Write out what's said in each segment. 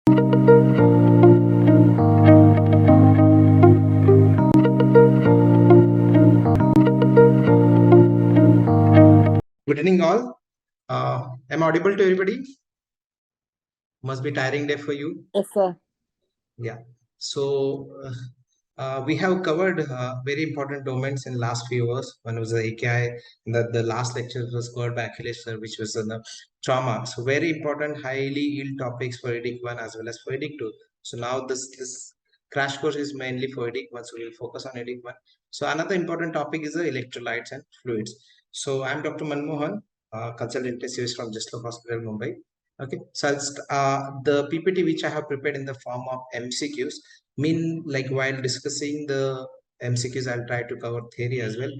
Good evening, all. Am I audible to everybody? Must be tiring day for you. Yes, sir. Yeah. So we have covered very important domains in last few years. One was the AKI. The last lecture was covered by Akhilesh sir, which was on the trauma. So very important, highly yield topics for EDIC 1 as well as for EDIC 2. So now this crash course is mainly for EDIC 1. So we'll focus on EDIC 1. So another important topic is the electrolytes and fluids. So I'm Dr. Manmohan, consultant intensivist from Jeslo Hospital, Mumbai. Okay, so the PPT which I have prepared in the form of MCQs, mean like while discussing the MCQs, I'll try to cover theory as well.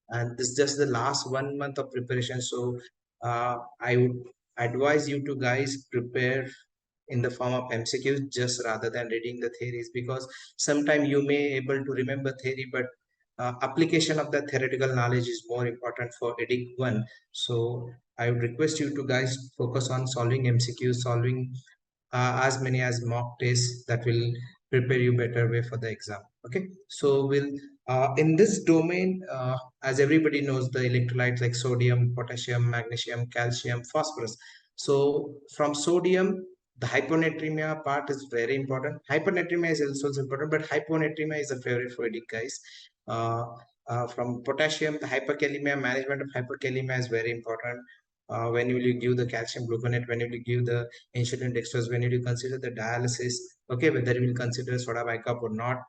And this is just the last 1 month of preparation. So I would advise you to guys prepare in the form of MCQs just rather than reading the theories, because sometimes you may able to remember theory, but application of the theoretical knowledge is more important for EDIC 1. So I would request you to guys focus on solving MCQs, solving as many as mock tests that will prepare you better way for the exam. Okay, so we'll in this domain, as everybody knows, the electrolytes like sodium, potassium, magnesium, calcium, phosphorus. So from sodium, the hyponatremia part is very important. Hypernatremia is also important, but hyponatremia is a favorite for EDIC guys. From potassium, the hyperkalemia, management of hyperkalemia is very important. When will you give the calcium gluconate, when will you give the insulin dextrose, when will you consider the dialysis, okay, whether you will consider soda bicarb or not.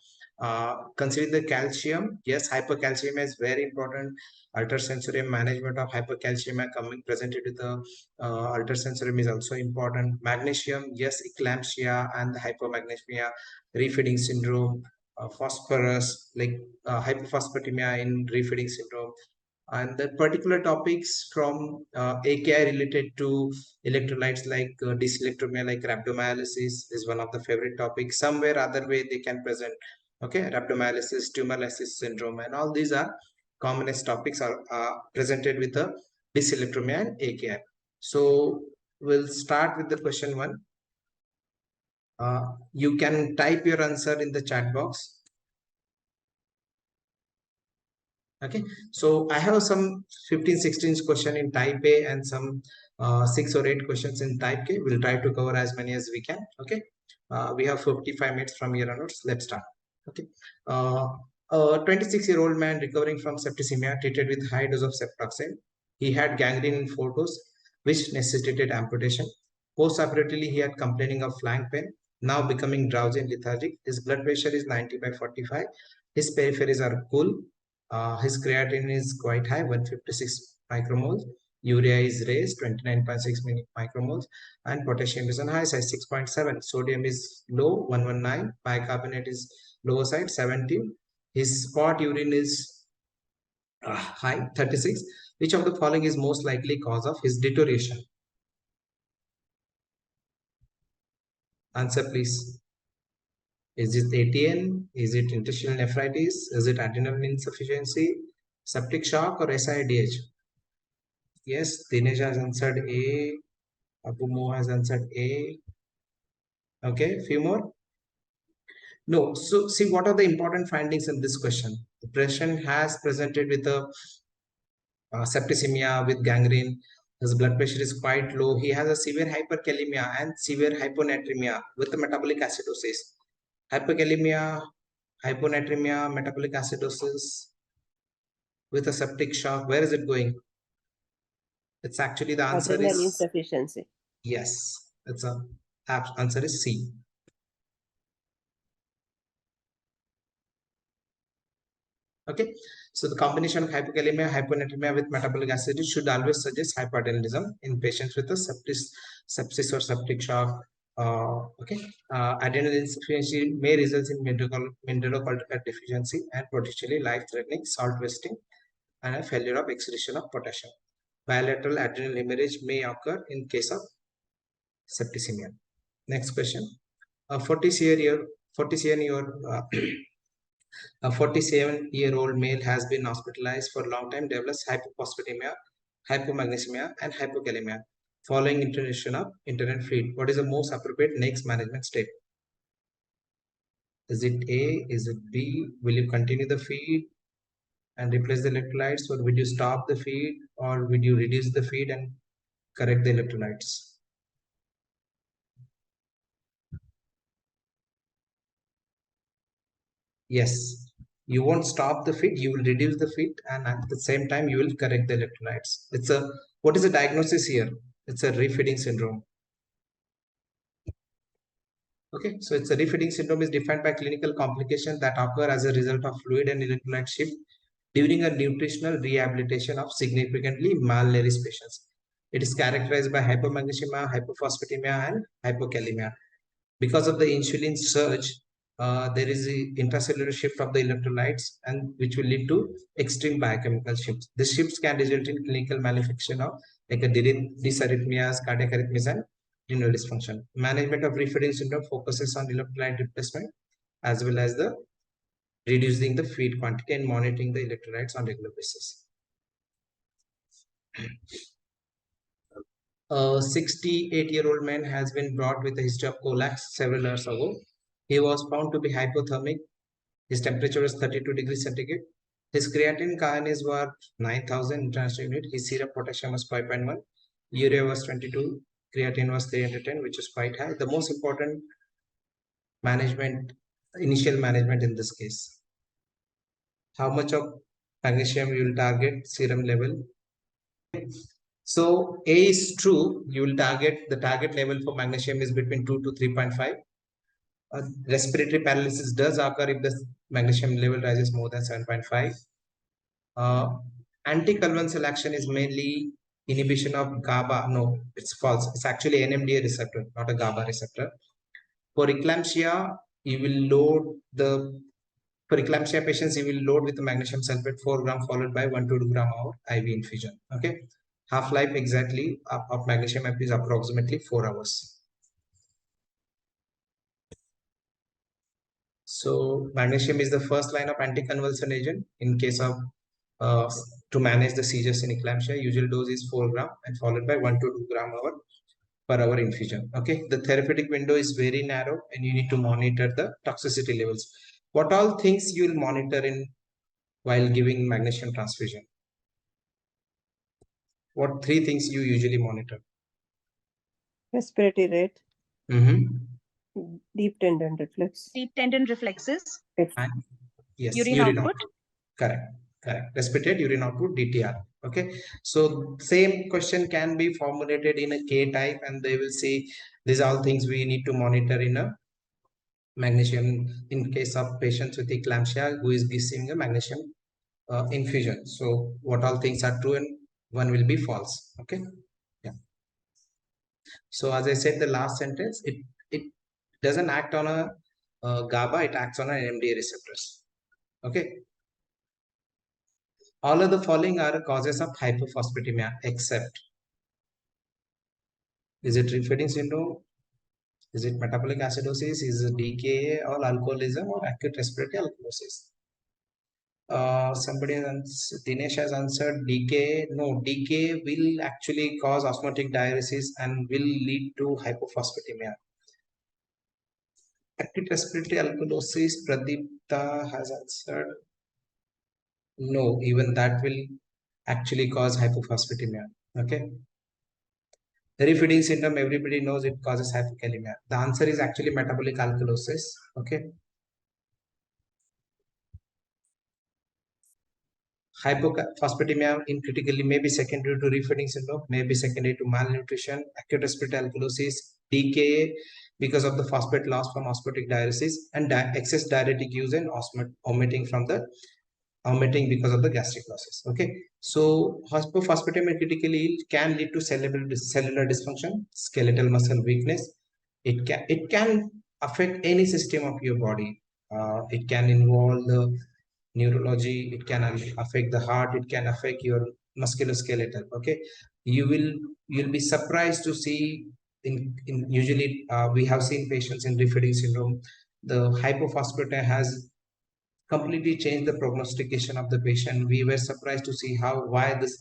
Consider the calcium. Yes, hypercalcemia is very important. Ultrasensorium management of hypercalcemia coming presented with the ultrasensorium is also important. Magnesium, yes, eclampsia and the hypomagnesemia, refeeding syndrome, phosphorus, like hypophosphatemia in refeeding syndrome. And the particular topics from AKI related to electrolytes like dyselectromia, like rhabdomyolysis is one of the favorite topics. Somewhere other way they can present. Okay, rhabdomyolysis, tumor lysis syndrome, and all these are commonest topics are presented with the dyselectromia and AKI. So we'll start with the question 1. You can type your answer in the chat box. Okay, so I have some 15-16 question in type A and some 6 or 8 questions in type K. We'll try to cover as many as we can. Okay, we have 55 minutes from here onwards. Let's start. Okay, a 26-year-old man recovering from septicemia treated with high dose of ceftriaxone. He had gangrene in 4 toes, which necessitated amputation. Post-operatively, he had complaining of flank pain, now becoming drowsy and lethargic. His blood pressure is 90/45. His peripheries are cool. His creatinine is quite high, 156 micromoles. Urea is raised, 29.6 micromoles. And potassium is on high side, 6.7. Sodium is low, 119. Bicarbonate is lower side, 17. His spot urine is high, 36. Which of the following is most likely cause of his deterioration? Answer, please. Is it ATN? Is it interstitial nephritis? Is it adrenal insufficiency, septic shock, or SIDH? Yes, Dinesh has answered A. Abu has answered A. Okay, few more. No. So see, what are the important findings in this question? The patient has presented with a septicemia with gangrene. His blood pressure is quite low. He has a severe hyperkalemia and severe hyponatremia with the metabolic acidosis. Hyperkalemia, hyponatremia, metabolic acidosis with a septic shock. Where is it going? It's actually the answer Adrenal is insufficiency. yes. It's a answer is C. Okay, so the combination of hypokalemia, hyponatremia with metabolic acidosis should always suggest hypoadrenalism in patients with a sepsis or septic shock. Okay, adrenal insufficiency may result in mineralocorticoid deficiency and potentially life-threatening salt wasting and a failure of excretion of potassium. Bilateral adrenal hemorrhage may occur in case of septicemia. Next question. A 47-year-old male has been hospitalized for a long time, develops hypophosphatemia, hypomagnesemia, and hypokalemia. following introduction of internet feed? What is the most appropriate next management step? Is it A? Is it B? Will you continue the feed and replace the electrolytes, or will you stop the feed, or will you reduce the feed and correct the electrolytes? Yes, you won't stop the feed, you will reduce the feed, and at the same time you will correct the electrolytes. It's a, what is the diagnosis here? It's a refeeding syndrome. Okay, so it's a refeeding syndrome is defined by clinical complications that occur as a result of fluid and electrolyte shift during a nutritional rehabilitation of significantly malnourished patients. It is characterized by hypomagnesemia, hypophosphatemia, and hypokalemia. Because of the insulin surge, there is a intracellular shift of the electrolytes, and which will lead to extreme biochemical shifts. The shifts can result in clinical manifestation of like a dysarrhythmias, cardiac arrhythmias, and renal dysfunction. Management of refeeding syndrome focuses on electrolyte replacement as well as the reducing the feed quantity and monitoring the electrolytes on regular basis. A 68-year-old man has been brought with a history of colitis several years ago. He was found to be hypothermic. His temperature was 32 degrees centigrade. His creatine kinase were 9,000 international unit. His serum potassium was 5.1. Urea was 22. Creatine was 310, which is quite high. The most important management, initial management in this case. How much of magnesium you will target serum level? So A is true. You will target, the target level for magnesium is between 2 to 3.5. Respiratory paralysis does occur if the magnesium level rises more than 7.5. Anticonvulsant action is mainly inhibition of GABA. No, it's false. It's actually NMDA receptor, not a GABA receptor. For eclampsia, you will load the, for eclampsia patients, you will load with the magnesium sulfate 4 gram followed by 1 to 2 gram hour IV infusion. Okay. Half-life exactly of magnesium is approximately 4 hours. So magnesium is the first line of anticonvulsant agent in case of to manage the seizures in eclampsia. Usual dose is 4 gram and followed by 1 to 2 gram hour per hour infusion. Okay, the therapeutic window is very narrow and you need to monitor the toxicity levels. What all things you will monitor in while giving magnesium transfusion? What 3 things you usually monitor? Respiratory rate, deep tendon reflex. Deep tendon reflexes. And yes, Urine output. Correct. Respiratory urine output, DTR. Okay, so same question can be formulated in a K type, and they will say these are all things we need to monitor in a magnesium in case of patients with eclampsia who is receiving a magnesium infusion. So what all things are true and one will be false. Okay, yeah. So as I said, the last sentence, it doesn't act on a GABA, it acts on an NMDA receptors. Okay. All of the following are causes of hypophosphatemia except, is it refeeding syndrome? Is it metabolic acidosis? Is it DKA or alcoholism or acute respiratory alkalosis? Dinesh has answered DKA. No, DKA will actually cause osmotic diuresis and will lead to hypophosphatemia. Acute respiratory alkalosis, Pradipta has answered. No, even that will actually cause hypophosphatemia. Okay. The refeeding syndrome, everybody knows it causes hypokalemia. The answer is actually metabolic alkalosis. Okay. Hypophosphatemia in critically may be secondary to refeeding syndrome, may be secondary to malnutrition, acute respiratory alkalosis, DKA because of the phosphate loss from osmotic diuresis, and excess diuretic use and omitting because of the gastric losses. Okay, so hypophosphatemia critically can lead to cellular dysfunction, skeletal muscle weakness. It can affect any system of your body. It can involve the neurology, it can affect the heart, it can affect your musculoskeletal. Okay, you'll be surprised to see in usually we have seen patients in refeeding syndrome, the hypophosphatemia has completely changed the prognostication of the patient. We were surprised to see why this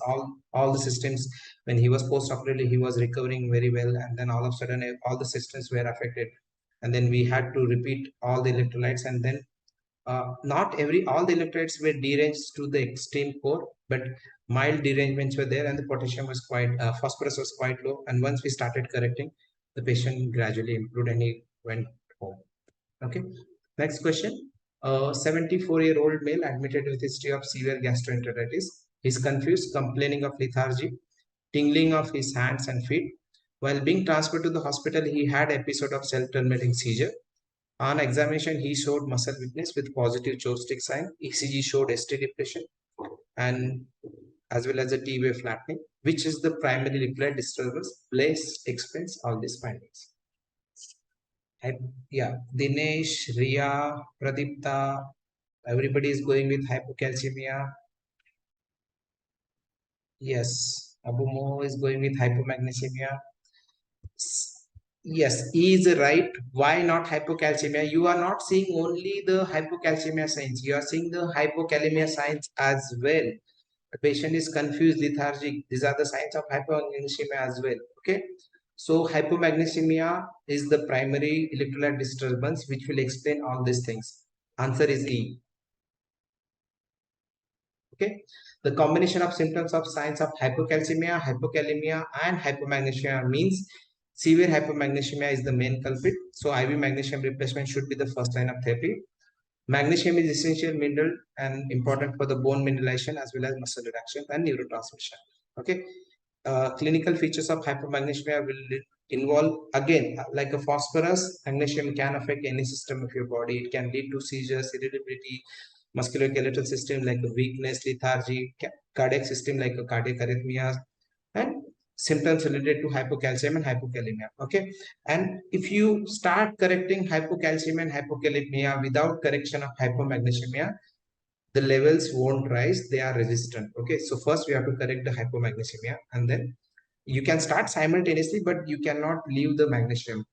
all the systems, when he was post-operatively, he was recovering very well, and then all of a sudden all the systems were affected, and then we had to repeat all the electrolytes, and then not all the electrolytes were deranged to the extreme core, but mild derangements were there, and the potassium was quite phosphorus was quite low. And once we started correcting, the patient gradually improved and he went home. Okay, next question. A 74-year-old male admitted with history of severe gastroenteritis. He's confused, complaining of lethargy, tingling of his hands and feet. While being transferred to the hospital, he had episode of self-terminating seizure. On examination, he showed muscle weakness with positive joystick sign. ECG showed ST depression and as well as a T-wave flattening, which is the primary electrolyte disturbance. Place explains all these findings. Yeah, Dinesh, Ria, Pradipta, everybody is going with hypocalcemia. Yes, Abumo is going with hypomagnesemia. Yes, he is right. Why not hypocalcemia? You are not seeing only the hypocalcemia signs. You are seeing the hypokalemia signs as well. The patient is confused, lethargic. These are the signs of hypomagnesemia as well. Okay. So hypomagnesemia is the primary electrolyte disturbance, which will explain all these things. Answer is E. Okay. The combination of symptoms of signs of hypocalcemia, hypokalemia, and hypomagnesemia means severe hypomagnesemia is the main culprit. So IV magnesium replacement should be the first line of therapy. Magnesium is essential mineral and important for the bone mineralization as well as muscle reduction and neurotransmission. Okay. Clinical features of hypomagnesemia will involve, again, like a phosphorus. Magnesium can affect any system of your body. It can lead to seizures, irritability, musculoskeletal system like a weakness, lethargy, cardiac system like a cardiac arrhythmias, and symptoms related to hypocalcemia and hypokalemia. Okay, and if you start correcting hypocalcemia and hypokalemia without correction of hypomagnesemia, the levels won't rise, they are resistant. Okay, so first we have to correct the hypomagnesemia, and then you can start simultaneously, but you cannot leave the magnesium.